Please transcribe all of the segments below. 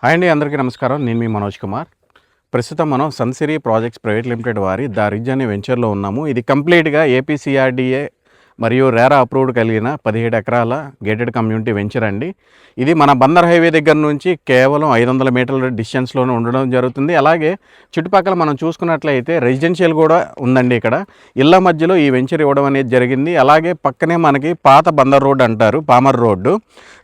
Hi అండి, అందరికీ నమస్కారం. నేను మీ మనోజ్ కుమార్. ప్రస్తుతం మనం సన్సిరీ ప్రాజెక్ట్స్ ప్రైవేట్ లిమిటెడ్ వారి ద రిడ్జ్ అనే వెంచర్లో ఉన్నాము. ఇది కంప్లీట్గా ఏపీసీఆర్డీఏ మరియు రేరా అప్రూవ్డ్ కలిగిన 17 ఎకరాల గేటెడ్ కమ్యూనిటీ వెంచర్ అండి. ఇది మన బందర్ హైవే దగ్గర నుంచి కేవలం 500 మీటర్ల డిస్టెన్స్లోనే ఉండడం జరుగుతుంది. అలాగే చుట్టుపక్కల మనం చూసుకున్నట్లయితే రెసిడెన్షియల్ కూడా ఉందండి. ఇక్కడ ఇళ్ల మధ్యలో ఈ వెంచర్ ఇవ్వడం అనేది జరిగింది. అలాగే పక్కనే మనకి పాత బందర్ రోడ్ అంటారు, పామర్ రోడ్డు.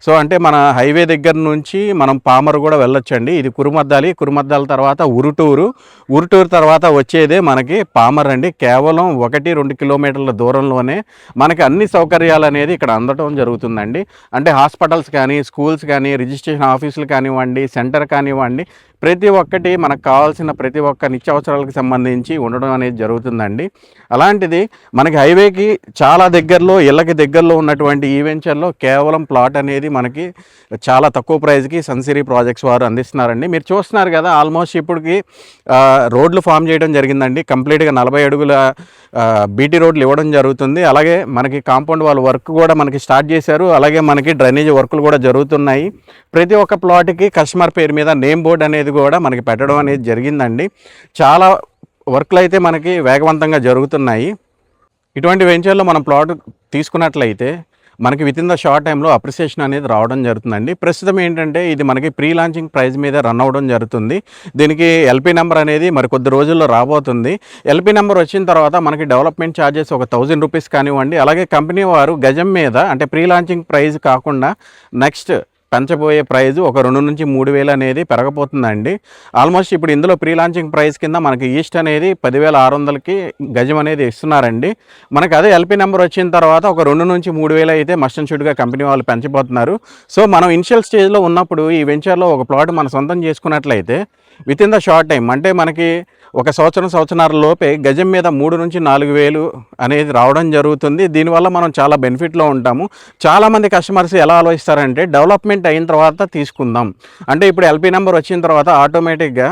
సో అంటే మన హైవే దగ్గర నుంచి మనం పామర్ కూడా వెళ్ళొచ్చండి. ఇది కురుమద్దాల తర్వాత ఉరుటూరు తర్వాత వచ్చేదే మనకి పామర్ అండి. కేవలం 1-2 కిలోమీటర్ల దూరంలోనే మనకి అన్ని సౌకర్యాలు అనేది ఇక్కడ అందటం జరుగుతుందండి. అంటే హాస్పిటల్స్ కానీ, స్కూల్స్ కానీ, రిజిస్ట్రేషన్ ఆఫీసులు కానివ్వండి, సెంటర్ కానివ్వండి, ప్రతి ఒక్కటి మనకు కావాల్సిన ప్రతి ఒక్క నిత్యావసరాలకు సంబంధించి ఉండడం అనేది జరుగుతుందండి. అలాంటిది మనకి హైవేకి చాలా దగ్గరలో, ఇళ్ళకి దగ్గరలో ఉన్నటువంటి ఈ వెంచర్లో కేవలం ప్లాట్ అనేది మనకి చాలా తక్కువ ప్రైస్కి సన్సిరీ ప్రాజెక్ట్స్ వారు అందిస్తున్నారండి. మీరు చూస్తున్నారు కదా, ఆల్మోస్ట్ ఇప్పటికి రోడ్లు ఫామ్ చేయడం జరిగిందండి. కంప్లీట్గా 40 అడుగుల బీటీ రోడ్లు ఇవ్వడం జరుగుతుంది. అలాగే మనకి కాంపౌండ్ వాల్ వర్క్ కూడా మనకి స్టార్ట్ చేశారు. అలాగే మనకి డ్రైనేజ్ వర్కులు కూడా జరుగుతున్నాయి. ప్రతి ఒక్క ప్లాట్కి కస్టమర్ పేరు మీద నేమ్ బోర్డ్ అనేది కూడా మనకి పెట్టడం అనేది జరిగిందండి. చాలా వర్క్లు అయితే మనకి వేగవంతంగా జరుగుతున్నాయి. ఇటువంటి వెంచర్లో మనం ప్లాట్ తీసుకున్నట్లయితే మనకి వితిన్ ద షార్ట్ టైంలో అప్రిసియేషన్ అనేది రావడం జరుగుతుందండి. ప్రస్తుతం ఏంటంటే ఇది మనకి ప్రీ లాంచింగ్ ప్రైస్ మీద రన్ అవ్వడం జరుగుతుంది. దీనికి ఎల్పీ నెంబర్ అనేది మరి కొద్ది రోజుల్లో రాబోతుంది. ఎల్పీ నెంబర్ వచ్చిన తర్వాత మనకి డెవలప్మెంట్ ఛార్జెస్ ఒక 1000 రూపీస్ కానివ్వండి. అలాగే కంపెనీ వారు గజం మీద అంటే ప్రీ లాంచింగ్ ప్రైస్ కాకుండా నెక్స్ట్ పెంచబోయే ప్రైజు ఒక 2 నుంచి 3,000 అనేది పెరగబోతుందండి. ఆల్మోస్ట్ ఇప్పుడు ఇందులో ప్రీ లాంచింగ్ ప్రైస్ కింద మనకి ఈస్ట్ అనేది 10,600కి గజం అనేది ఇస్తున్నారండి. మనకి అదే ఎల్పీ నెంబర్ వచ్చిన తర్వాత ఒక 2 నుంచి 3,000 అయితే మస్ట్ అండ్ షుడ్గా కంపెనీ వాళ్ళు పెంచబోతున్నారు. సో మనం ఇనిషియల్ స్టేజ్లో ఉన్నప్పుడు ఈ వెంచర్లో ఒక ప్లాట్ మనం సొంతం చేసుకున్నట్లయితే వితిన్ ద షార్ట్ టైం అంటే మనకి ఒక సంవత్సరం లోపే గజం మీద 3 నుంచి 4,000 అనేది రావడం జరుగుతుంది. దీనివల్ల మనం చాలా బెనిఫిట్లో ఉంటాము. చాలామంది కస్టమర్స్ ఎలా ఆలోచిస్తారంటే డెవలప్మెంట్ అయిన తర్వాత తీసుకుందాం అంటే ఇప్పుడు ఎల్పీ నెంబర్ వచ్చిన తర్వాత ఆటోమేటిక్గా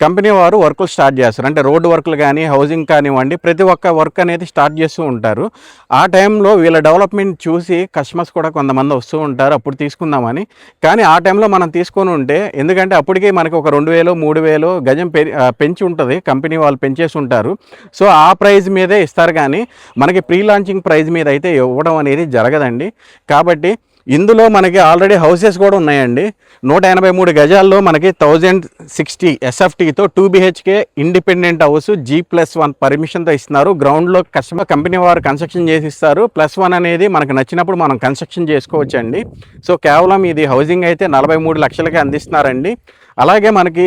కంపెనీ వారు వర్కులు స్టార్ట్ చేస్తారు. అంటే రోడ్డు వర్కులు కానీ, హౌసింగ్ కానివ్వండి, ప్రతి ఒక్క వర్క్ అనేది స్టార్ట్ చేస్తూ ఉంటారు. ఆ టైంలో వీళ్ళ డెవలప్మెంట్ చూసి కస్టమర్స్ కూడా కొంతమంది వస్తూ ఉంటారు అప్పుడు తీసుకుందామని. కానీ ఆ టైంలో మనం తీసుకొని ఉంటే ఎందుకంటే అప్పటికే మనకి ఒక 2,000, 3,000 గజం పెంచి ఉంటుంది, కంపెనీ వాళ్ళు పెంచేసి ఉంటారు. సో ఆ ప్రైస్ మీదే ఇస్తారు కానీ మనకి ప్రీ లాంచింగ్ ప్రైస్ మీద అయితే ఇవ్వడం అనేది జరగదండి. కాబట్టి ఇందులో మనకి ఆల్రెడీ హౌసెస్ కూడా ఉన్నాయండి. 183 గజాల్లో మనకి 1060 ఎస్ఎఫ్టీతో 2 BHK ఇండిపెండెంట్ హౌస్ G+1 పర్మిషన్తో ఇస్తున్నారు. గ్రౌండ్లో కంపెనీ వారు కన్స్ట్రక్షన్ చేసి ఇస్తారు. +1 అనేది మనకు నచ్చినప్పుడు మనం కన్స్ట్రక్షన్ చేసుకోవచ్చండి. సో కేవలం ఇది హౌసింగ్ అయితే 43 లక్షలకే అందిస్తున్నారండి. అలాగే మనకి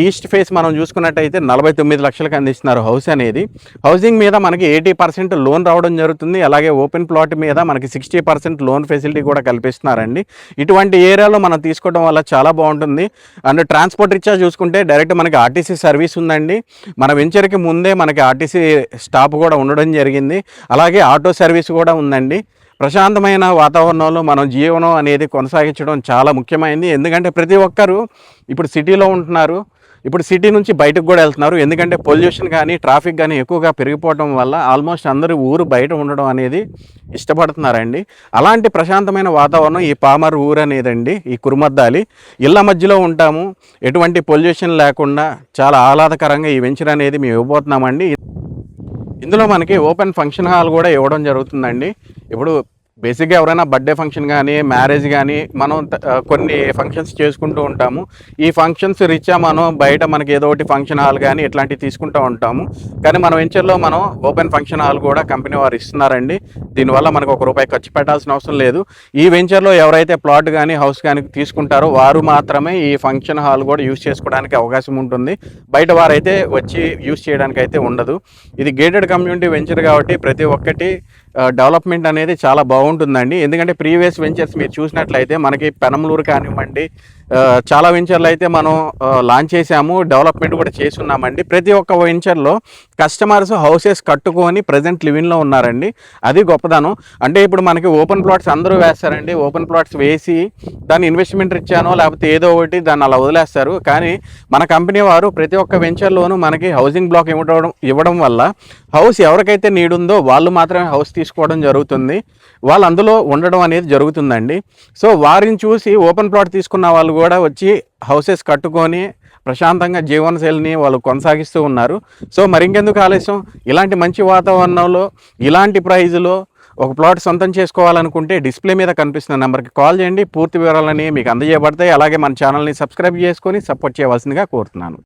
ఈస్ట్ ఫేస్ మనం చూసుకున్నట్టయితే 49 లక్షలకు అందిస్తున్నారు హౌస్ అనేది. హౌసింగ్ మీద మనకి 80% లోన్ రావడం జరుగుతుంది. అలాగే ఓపెన్ ప్లాట్ మీద మనకి 60% లోన్ ఫెసిలిటీ కూడా కల్పిస్తున్నారండి. ఇటువంటి ఏరియాలో మనం తీసుకోవడం వల్ల చాలా బాగుంటుంది. అండ్ ట్రాన్స్పోర్ట్ రీత్యా చూసుకుంటే డైరెక్ట్ మనకి ఆర్టీసీ సర్వీస్ ఉందండి. మన వెంచర్కి ముందే మనకి ఆర్టీసీ స్టాప్ కూడా ఉండడం జరిగింది. అలాగే ఆటో సర్వీస్ కూడా ఉందండి. ప్రశాంతమైన వాతావరణంలో మనం జీవనం అనేది కొనసాగించడం చాలా ముఖ్యమైనది. ఎందుకంటే ప్రతి ఒక్కరూ ఇప్పుడు సిటీలో ఉంటున్నారు, ఇప్పుడు సిటీ నుంచి బయటకు కూడా వెళ్తున్నారు. ఎందుకంటే పొల్యూషన్ కానీ, ట్రాఫిక్ కానీ ఎక్కువగా పెరిగిపోవడం వల్ల ఆల్మోస్ట్ అందరూ ఊరు బయట ఉండడం అనేది ఇష్టపడుతున్నారండి. అలాంటి ప్రశాంతమైన వాతావరణం ఈ పామర్ ఊరు అనేదండి. ఈ కురుమద్దాలి ఇళ్ళ మధ్యలో ఉంటాము, ఎటువంటి పొల్యూషన్ లేకుండా చాలా ఆహ్లాదకరంగా ఈ వెంచర్ అనేది మేము ఇవ్వబోతున్నామండి. ఇందులో మనకి ఓపెన్ ఫంక్షన్ హాల్ కూడా ఇవ్వడం జరుగుతుందండి. ఇప్పుడు బేసిక్గా ఎవరైనా బర్త్డే ఫంక్షన్ కానీ, మ్యారేజ్ కానీ మనం కొన్ని ఫంక్షన్స్ చేసుకుంటూ ఉంటాము. ఈ ఫంక్షన్స్ రీత్యా మనం బయట మనకి ఏదో ఒకటి ఫంక్షన్ హాల్ కానీ ఇట్లాంటివి తీసుకుంటూ ఉంటాము. కానీ మన వెంచర్లో మనం ఓపెన్ ఫంక్షన్ హాల్ కూడా కంపెనీ వారు ఇస్తున్నారండి. దీనివల్ల మనకు ₹1 ఖర్చు పెట్టాల్సిన అవసరం లేదు. ఈ వెంచర్లో ఎవరైతే ప్లాట్ కానీ, హౌస్ కానీ తీసుకుంటారో వారు మాత్రమే ఈ ఫంక్షన్ హాల్ కూడా యూజ్ చేసుకోవడానికి అవకాశం ఉంటుంది. బయట వారైతే వచ్చి యూజ్ చేయడానికి అయితే ఉండదు. ఇది గేటెడ్ కమ్యూనిటీ వెంచర్ కాబట్టి ప్రతి ఒక్కటి డెవలప్మెంట్ అనేది చాలా బాగుంటుందండి. ఎందుకంటే ప్రీవియస్ వెంచర్స్ మీరు చూసినట్లయితే మనకి పెనంలూరు కానివ్వండి, చాలా వెంచర్లు అయితే మనం లాంచ్ చేసాము, డెవలప్మెంట్ కూడా చేస్తున్నామండి. ప్రతి ఒక్క వెంచర్లో కస్టమర్స్ హౌసెస్ కట్టుకొని ప్రజెంట్ లివింగ్లో ఉన్నారండి. అది గొప్పదనం. అంటే ఇప్పుడు మనకి ఓపెన్ ప్లాట్స్ అందరూ వేస్తారండి. ఓపెన్ ప్లాట్స్ వేసి దాన్ని ఇన్వెస్ట్మెంట్ ఇచ్చానో లేకపోతే ఏదో ఒకటి దాన్ని అలా వదిలేస్తారు. కానీ మన కంపెనీ వారు ప్రతి ఒక్క వెంచర్లోనూ మనకి హౌసింగ్ బ్లాక్ ఇవ్వడం వల్ల హౌస్ ఎవరికైతే నీడ్ ఉందో వాళ్ళు మాత్రమే హౌస్ తీసుకోవడం జరుగుతుంది. వాళ్ళు అందులో ఉండడం అనేది జరుగుతుందండి. సో వారిని చూసి ఓపెన్ ప్లాట్ తీసుకున్న వాళ్ళు కూడా వచ్చి హౌసెస్ కట్టుకొని ప్రశాంతంగా జీవనశైలిని వాళ్ళు కొనసాగిస్తూ ఉన్నారు. సో మరి ఇంకెందుకు ఆలస్యం, ఇలాంటి మంచి వాతావరణంలో ఇలాంటి ప్రైజ్లో ఒక ప్లాట్ సొంతం చేసుకోవాలనుకుంటే డిస్ప్లే మీద కనిపిస్తున్న నెంబర్కి కాల్ చేయండి. పూర్తి వివరాలని మీకు అందజేయబడతాయి. అలాగే మన ఛానల్ని సబ్స్క్రైబ్ చేసుకొని సపోర్ట్ చేయవలసిందిగా కోరుతున్నాను.